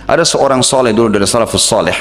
Ada seorang soleh dulu dari salafus soleh.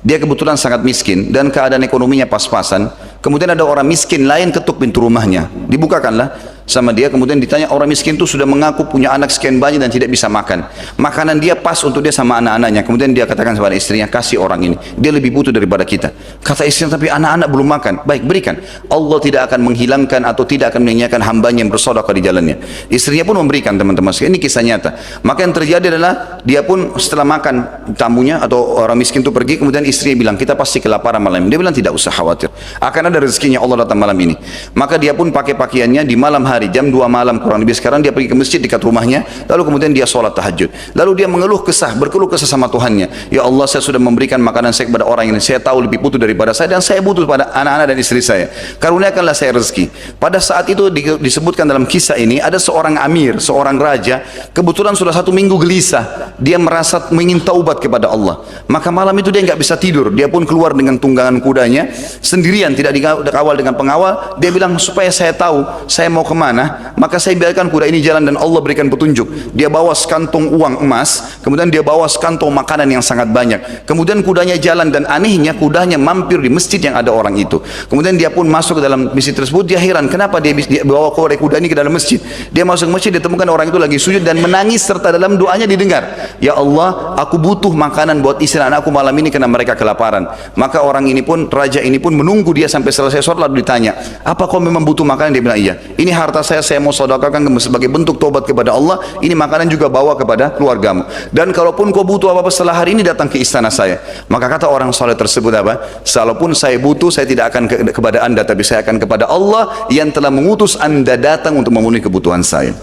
Dia kebetulan sangat miskin dan keadaan ekonominya pas-pasan. Kemudian ada orang miskin lain ketuk pintu rumahnya. Dibukakanlah sama dia, kemudian ditanya, orang miskin itu sudah mengaku punya anak sekian banyak dan tidak bisa makan. Makanan dia pas untuk dia sama anak-anaknya. Kemudian dia katakan kepada istrinya, kasih orang ini, dia lebih butuh daripada kita. Kata istrinya, tapi anak-anak belum makan. Baik, berikan. Allah tidak akan menghilangkan atau tidak akan menyanyiakan hambanya yang bersedekah di jalannya. Istrinya pun memberikan, teman-teman. Ini kisah nyata. Maka yang terjadi adalah dia pun setelah makan tamunya atau orang miskin itu pergi, kemudian istrinya bilang, kita pasti kelaparan malam ini. Dia bilang, tidak usah khawatir, akan ada rezekinya Allah datang malam ini. Maka dia pun pakai pakaiannya di malam hari, jam 2 malam kurang lebih sekarang, dia pergi ke masjid dekat rumahnya, lalu kemudian dia sholat tahajud. Lalu dia berkeluh kesah sama Tuhannya. Ya Allah, saya sudah memberikan makanan saya kepada orang ini, saya tahu lebih butuh daripada saya, dan saya butuh pada anak-anak dan istri saya. Karuniakanlah saya rezeki. Pada saat itu disebutkan dalam kisah ini, ada seorang amir, seorang raja, kebetulan sudah 1 minggu gelisah. Dia merasa ingin taubat kepada Allah. Maka malam itu dia nggak bisa tidur. Dia pun keluar dengan tunggangan kudanya, sendirian, tidak dikawal dengan pengawal. Dia bilang, supaya saya tahu saya mau kemana, maka saya biarkan kuda ini jalan dan Allah berikan petunjuk. Dia bawa sekantong uang emas, kemudian dia bawa sekantong makanan yang sangat banyak. Kemudian kudanya jalan, dan anehnya kudanya mampir di masjid yang ada orang itu. Kemudian dia pun masuk ke dalam masjid tersebut. Dia heran, kenapa dia bawa kuda ini ke dalam masjid. Dia masuk masjid, dia temukan orang itu lagi sujud dan menangis, serta dalam doanya didengar, ya Allah, aku butuh makanan buat istri anakku malam ini karena mereka kelaparan. Maka orang ini pun, raja ini pun menunggu dia sampai selesai sholat, lalu ditanya, apa kau memang butuh makanan? Dia bilang, iya, ini harta saya mau sedekahkan sebagai bentuk tobat kepada Allah. Ini makanan juga bawa kepada keluargamu, dan kalaupun kau butuh apa-apa setelah hari ini, datang ke istana saya. Maka kata orang soleh tersebut apa? Salaupun saya butuh, saya tidak akan kepada anda, tapi saya akan kepada Allah yang telah mengutus anda datang untuk memenuhi kebutuhan saya.